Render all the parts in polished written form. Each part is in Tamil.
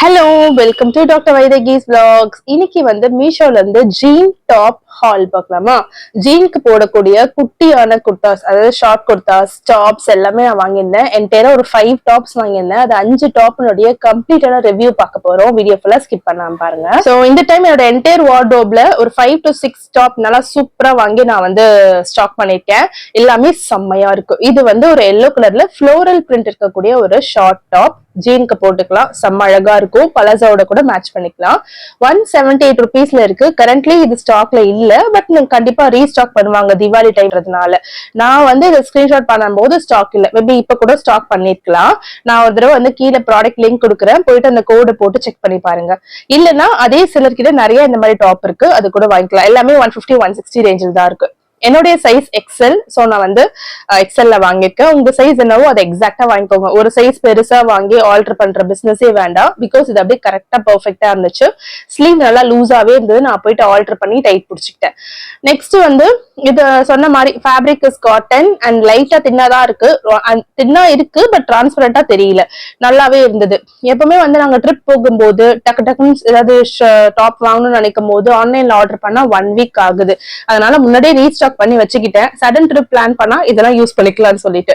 Hello, welcome to doctor Vaidehi's vlogs. இன்னைக்கு வந்து மீஷோல இருந்து ஜீன் டாப் ஹால் பார்க்கலாமா? ஜீனுக்கு போடக்கூடிய குட்டியான குர்தாஸ், அதாவது ஷார்ட் குர்தாஸ், டாப்ஸ் எல்லாமே நான் வாங்கியிருந்தேன். என்கிட்ட ஒரு 5 டாப்ஸ் வாங்கியிருந்தேன். அது 5 டாப்னுடைய கம்ப்ளீட்டான ரிவ்யூ பார்க்க போறோம். வீடியோ ஃபுல்லா ஸ்கிப் பண்ணாம பாருங்க. ஸோ இந்த டைம் என்னோட என்டையர் வார்ட்ரோப்ல ஒரு 5 to 6 டாப் நல்லா சூப்பரா வாங்கி நான் வந்து ஸ்டாக் பண்ணிருக்கேன். எல்லாமே செம்மையா இருக்கு. இது வந்து ஒரு எல்லோ கலர்ல ஃப்ளோரல் பிரிண்ட் இருக்கக்கூடிய ஒரு ஷார்ட் டாப். ஜீனுக்கு போட்டுக்கலாம், செம்ம அழகா இருக்கும். பலசாவோட கூட மேட்ச் பண்ணிக்கலாம். 178 ருபீஸ்ல இருக்கு. கரண்ட்லி இது ஸ்டாக்ல இல்ல, பட் கண்டிப்பா ரீஸ்டாக் பண்ணுவாங்க தீபாவளி டைம்ன்றதுனால. நான் வந்து இதை ஸ்கிரீன்ஷாட் பண்ணும்போது ஸ்டாக் இல்ல, மேபி இப்ப கூட ஸ்டாக் பண்ணிருக்கலாம். நான் ஒரு தடவை வந்து கீழே ப்ராடக்ட் லிங்க் கொடுக்குறேன், போயிட்டு அந்த கோடை போட்டு செக் பண்ணி பாருங்க. இல்லைன்னா அதே சிலர்கிட்ட நிறைய இந்த மாதிரி டாப் இருக்கு, அது கூட வாங்கிக்கலாம். எல்லாமே 150 160 ரேஞ்சில் தான் இருக்கு. என்னுடைய சைஸ் எக்ஸ்எல், சோ நான் வந்து எக்ஸ்எல்ல வாங்கியிருக்கேன். உங்க சைஸ் என்னவோ அதை எக்ஸாக்டா வாங்கிக்கோங்க. ஒரு சைஸ் பெருசா வாங்கி ஆல்டர் பண்ற பிசினஸே வேண்டாம். பிகாஸ் இது அப்படியே கரெக்டா பெர்ஃபெக்டா இருந்துச்சு. ஸ்லீவ் நல்லா லூஸாவே இருந்தது, நான் போயிட்டு ஆல்டர் பண்ணி டைட் பிடிச்சிக்கிட்டேன். நெக்ஸ்ட் வந்து இது சொன்ன மாதிரி ஃபேப்ரிக் இஸ் காட்டன் அண்ட் லைட்டா தின்னாதான் இருக்கு. தின்னா இருக்கு, பட் டிரான்ஸ்பரண்டா தெரியல, நல்லாவே இருந்தது. எப்பவுமே வந்து நாங்க ட்ரிப் போகும்போது டக்கு டக்குன்னு ஏதாவது டாப் வாங்கணும்னு நினைக்கும் போது ஆன்லைன்ல ஆர்டர் பண்ணா 1 வீக் ஆகுது. அதனால முன்னாடியே ரீஸ்டாக் பண்ணி வச்சுக்கிட்டேன். சடன் ட்ரிப் பிளான் பண்ணா இதெல்லாம் யூஸ் பண்ணிக்கலாம்னு சொல்லிட்டு.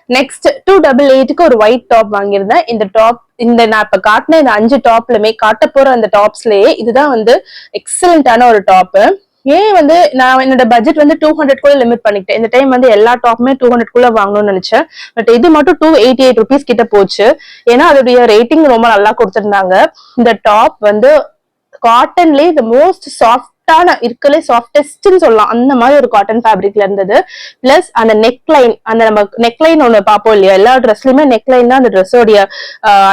நெக்ஸ்ட் 288க்கு ஒரு ஒயிட் டாப் வாங்கியிருந்தேன். இந்த டாப், இந்த நான் இப்ப காட்டின இந்த 5 டாப்லுமே, காட்ட போற அந்த டாப்ஸ்லயே இதுதான் வந்து எக்ஸலண்டான ஒரு டாப். ஏன் வந்து நான் என்னோட பட்ஜெட் வந்து 200 கூட லிமிட் பண்ணிக்கிட்டேன். இந்த டைம் வந்து எல்லா டாப்புமே 200 குள்ள வாங்கணும்னு நினைச்சேன். பட் இது மட்டும் 288 ருபீஸ் கிட்ட போச்சு. ஏன்னா அதோடைய ரேட்டிங் ரொம்ப நல்லா கொடுத்திருந்தாங்க. இந்த டாப் வந்து காட்டன்லயே த மோஸ்ட் சாஃப்டான இருக்கலே சாஃப்டஸ்ட்னு சொல்லலாம், அந்த மாதிரி ஒரு காட்டன் ஃபேப்ரிக்ல இருந்தது. பிளஸ் அந்த நெக் லைன், அந்த நம்ம நெக் லைன் ஒண்ணு பார்ப்போம் இல்லையா, எல்லா ட்ரெஸ்லயுமே நெக் லைன் தான் அந்த ட்ரெஸ்ஸோடைய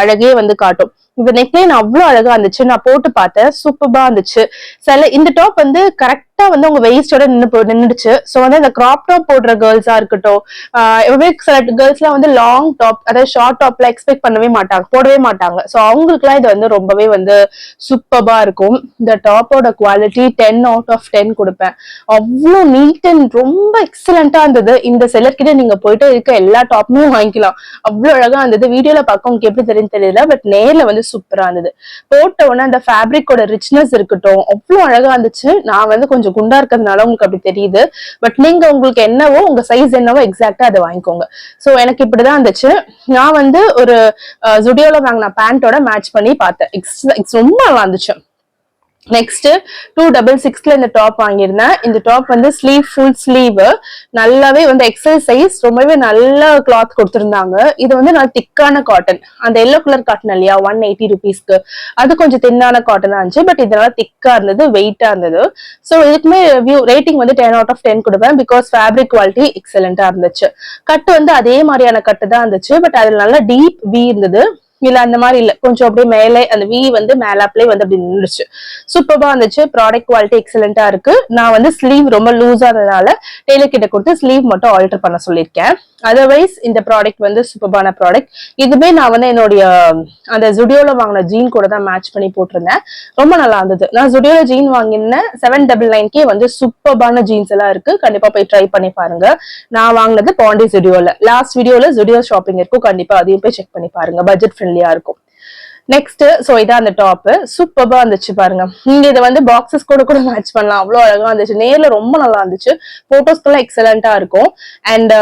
அழகே வந்து காட்டும். இந்த நெக்லைன் அவ்வளவு அழகா இருந்துச்சு. நான் போட்டு பார்த்தேன், சூப்பரா இருந்துச்சு. இந்த டாப் வந்து கரெக்டா வந்து உங்க வெயிஸ்டோட நின்னுடுச்சு. சோ வந்து இந்த கிராப் டாப் போடுற கேர்ள்ஸா இருக்கட்டும், எப்பவுமே சில கேர்ள்ஸ் எல்லாம் வந்து லாங் டாப், அதாவது ஷார்ட் டாப்ல எக்ஸ்பெக்ட் பண்ணவே மாட்டாங்க, போடவே மாட்டாங்க. சோ அவங்களுக்கு எல்லாம் இது வந்து ரொம்பவே வந்து சூப்பரா இருக்கும். இந்த டாப்போட குவாலிட்டி 10 out of 10 கொடுப்பேன். அவ்வளவு நீட் அண்ட் ரொம்ப எக்ஸலண்டா இருந்தது. இந்த செலர் கிட்ட நீங்க போயிட்டு இருக்க எல்லா டாப்புமே வாங்கிக்கலாம். அவ்வளவு அழகா இருந்தது. வீடியோல பார்க்க உங்களுக்கு எப்படி தெரியும் தெரியல, பட் நேர்ல வந்து சூப்பரா இருந்தது. போட்ட உடனே அந்த ஃபேப்ரிக்கோட ரிச்னஸ் இருக்கட்டும், அவ்வளவு அழகா இருந்துச்சு. நான் வந்து கொஞ்சம் குண்டா இருக்கிறதுனால உங்களுக்கு அப்படி தெரியுது, பட் நீங்க உங்களுக்கு என்னவோ, உங்க சைஸ் என்னவோ எக்ஸாக்டா அதை வாங்கிக்கோங்க. சோ எனக்கு இப்படிதான் இருந்துச்சு. நான் வந்து ஒரு ஜுடியோல வாங்கின பேண்டோட மேட்ச் பண்ணி பார்த்தேன். ரொம்ப நல்லா இருந்துச்சு. நெக்ஸ்ட் 266ல இந்த டாப் வாங்கியிருந்தேன். இந்த டாப் வந்து ஸ்லீவ், ஃபுல் ஸ்லீவ், நல்லாவே வந்து எக்ஸல் சைஸ், ரொம்பவே நல்ல கிளாத் கொடுத்திருந்தாங்க. இது வந்து நான் திக்கான காட்டன், அந்த எல்லோ கலர் காட்டன் இல்லையா 180 ருபீஸ்க்கு, அது கொஞ்சம் தின்னான காட்டனா இருந்துச்சு. பட் இதனால திக்கா இருந்தது, வெயிட்டா இருந்தது. ஸோ இதுக்குமே ரேட்டிங் வந்து 10 out of 10 கொடுப்பேன். பிகாஸ் ஃபேப்ரிக் குவாலிட்டி எக்ஸலண்டா இருந்துச்சு. கட்டு வந்து அதே மாதிரியான கட்டு தான் இருந்துச்சு, பட் அதுல நல்லா டீப் வி இருந்தது. இல்ல அந்த மாதிரி இல்ல, கொஞ்சம் அப்படியே மேலே அந்த வி வந்து மேலாப்லயே வந்து அப்படி நின்றுச்சு. சூப்பரா இருந்துச்சு. ப்ராடக்ட் குவாலிட்டி எக்ஸலண்டா இருக்கு. நான் வந்து ஸ்லீவ் ரொம்ப லூஸா இருந்ததுனால டெய்லர் கிட்ட கொடுத்து ஸ்லீவ் மட்டும் ஆல்டர் பண்ண சொல்லியிருக்கேன். அதர்வைஸ் இந்த ப்ராடக்ட் வந்து சூப்பரான ப்ராடக்ட். இதுவே நான் வந்து என்னுடைய அந்த ஜுடியோல வாங்கின ஜீன் கூட தான் மேட்ச் பண்ணி போட்டிருந்தேன். ரொம்ப நல்லா இருந்தது. நான் ஜுடியோல ஜீன் வாங்கினேன். 799 வந்து சூப்பரான ஜீன்ஸ் எல்லாம் இருக்கு. கண்டிப்பா போய் ட்ரை பண்ணி பாருங்க. நான் வாங்கினது பாண்டி ஜுடியோல. லாஸ்ட் வீடியோல ஜுடியோ ஷாப்பிங் இருக்கும், கண்டிப்பா அதையும் போய் செக் பண்ணி பாருங்க. பட்ஜெட் ஃப்ரெண்ட்லியா இருக்கும். நெக்ஸ்ட், சோ இதான் அந்த டாப், சூப்பரா இருந்துச்சு பாருங்க. நீங்க இதை வந்து பாக்ஸஸ் கூட மேட்ச் பண்ணலாம். அவ்வளவு அழகா இருந்துச்சு. நேர்ல ரொம்ப நல்லா இருந்துச்சு. போட்டோஸ்க்கெல்லாம் எக்ஸலண்டா இருக்கும். அண்ட்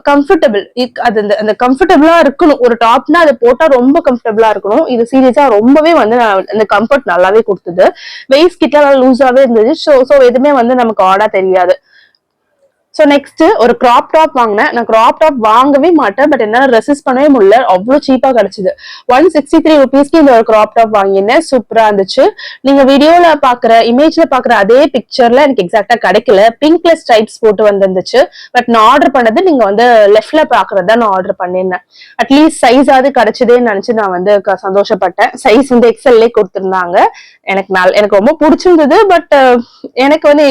கம்ஃபர்டபிள், அது அந்த கம்ஃபர்டபிளா இருக்கணும். ஒரு டாப்னா அதை போட்டா ரொம்ப கம்ஃபர்டபிளா இருக்கணும். இது சீரியஸா ரொம்பவே வந்து அந்த கம்ஃபர்ட் நல்லாவே கொடுத்தது. வெயிஸ்ட் கிட்ட லூஸாவே இருந்தது. சோ எதுவுமே வந்து நமக்கு ஆடா தெரியாது. சோ நெக்ஸ்ட் ஒரு கிராப் டாப் வாங்கினேன். நான் கிராப் டாப் வாங்கவே மாட்டேன், பட் என்னால ரெசிஸ்ட் பண்ணவே முடியல, அவ்வளவு சீப்பா கிடைச்சது. 163 ருபீஸ்க்கு இந்த ஒரு கிராப் டாப் வாங்கினேன். சூப்பரா இருந்துச்சு. நீங்க வீடியோல பாக்குற, இமேஜ்ல பாக்குற அதே பிக்சர்ல எனக்கு எக்ஸாக்டா கிடைக்கல. பிங்க்ல ஸ்ட்ரைப்ஸ் போட்டு வந்துருந்துச்சு. பட் நான் ஆர்டர் பண்ணது நீங்க வந்து லெஃப்ட்ல பாக்குறதா நான் ஆர்டர் பண்ணிருந்தேன். அட்லீஸ்ட் சைஸ் ஆவது கிடைச்சதேன்னு நினைச்சு நான் வந்து சந்தோஷப்பட்டேன். சைஸ் வந்து எக்ஸ்எல்லே கொடுத்திருந்தாங்க. எனக்கு ரொம்ப பிடிச்சிருந்தது. பட் எனக்கு வந்து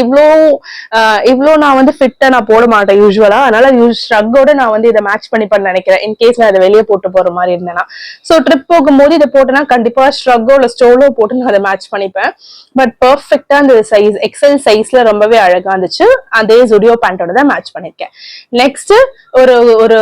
இவ்வளோ நான் வந்து ஃபிட்டா நான் போட மாட்டேன் யூஸ்வலா, அதனால ஷ்ரக்கோட நான் வந்து இதை மேட்ச் பண்ணிப்பேன்னு நினைக்கிறேன். இன்கேஸ் நான் அதை வெளியே போட்டு போற மாதிரி இருந்தேன்னா. ஸோ ட்ரிப் போகும்போது இதை போட்டேன்னா கண்டிப்பா ஷ்ரக்கோ இல்ல ஸ்டோலோ போட்டு நான் அதை மேட்ச் பண்ணிப்பேன். பட் பர்ஃபெக்டா அந்த சைஸ் எக்ஸல் சைஸ்ல ரொம்பவே அழகா இருந்துச்சு. அதே ஜுடியோ பேண்டோட தான் மேட்ச் பண்ணிருக்கேன். நெக்ஸ்ட் ஒரு ஒரு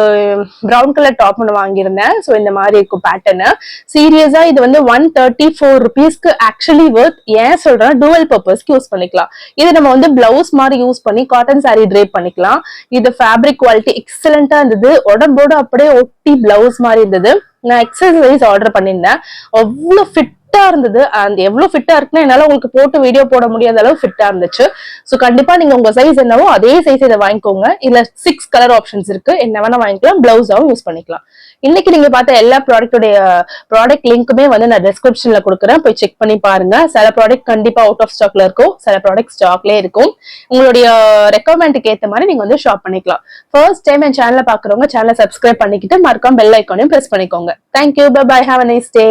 ப்ரௌன் கலர் டாப் ஒன்று வாங்கியிருந்தேன். ஸோ இந்த மாதிரி இருக்கும் பேட்டர்னு. சீரியஸா இது வந்து 134 rupeesக்கு ஆக்சுவலி வர்த். ஏன் சொல்றேன்னா டூவல் பர்பஸ்க்கு யூஸ் பண்ணிக்கலாம். இது நம்ம வந்து பிளவுஸ் மாதிரி யூஸ் பண்ணி காட்டன் சாரி ட்ரேப் பண்ணிக்கலாம். இது ஃபேப்ரிக் குவாலிட்டி எக்ஸலண்டா இருந்தது. உடம்போட அப்படியே ஒட்டி பிளவுஸ் மாதிரி இருந்தது. நான் எக்ஸல் சைஸ் ஆர்டர் பண்ணியிருந்தேன். அவ்வளவு ஃபிட்டா இருந்தது. அந்த எவ்வளவு ஃபிட்டா இருக்குன்னா என்னால உங்களுக்கு போட்டு வீடியோ போட முடியாத அளவு ஃபிட்டா இருந்துச்சு. சோ கண்டிப்பா நீங்க உங்க சைஸ் என்னவோ அதே சைஸ் இதை வாங்கிக்கோங்க. இல்ல 6 கலர் ஆப்ஷன்ஸ் இருக்கு, என்ன வேணா வாங்கிக்கலாம். பிளவுஸாவும் யூஸ் பண்ணிக்கலாம். இன்னைக்கு நீங்க பார்த்த எல்லா ப்ராடக்ட் லிங்க்குமே வந்து நான் டிஸ்கிரிப்ஷன்ல கொடுக்குறேன், போய் செக் பண்ணி பாருங்க. சில ப்ராடக்ட் கண்டிப்பா அவுட் ஆஃப் ஸ்டாக்ல இருக்கும், சில ப்ராடக்ட் ஸ்டாக்லயே இருக்கும். உங்களுடைய ரெக்குவயர்மெண்ட்டுக்கு ஏத்த மாதிரி நீங்க வந்து ஷாப் பண்ணிக்கலாம். ஃபர்ஸ்ட் டைம் என் சேனலை பாக்குறவங்க சேனலை சப்ஸ்கிரைப் பண்ணிக்கிட்டு மறக்காம பெல் ஐக்கானையும் பிரஸ் பண்ணிக்கோங்க. Thank you, bye bye, have a nice day.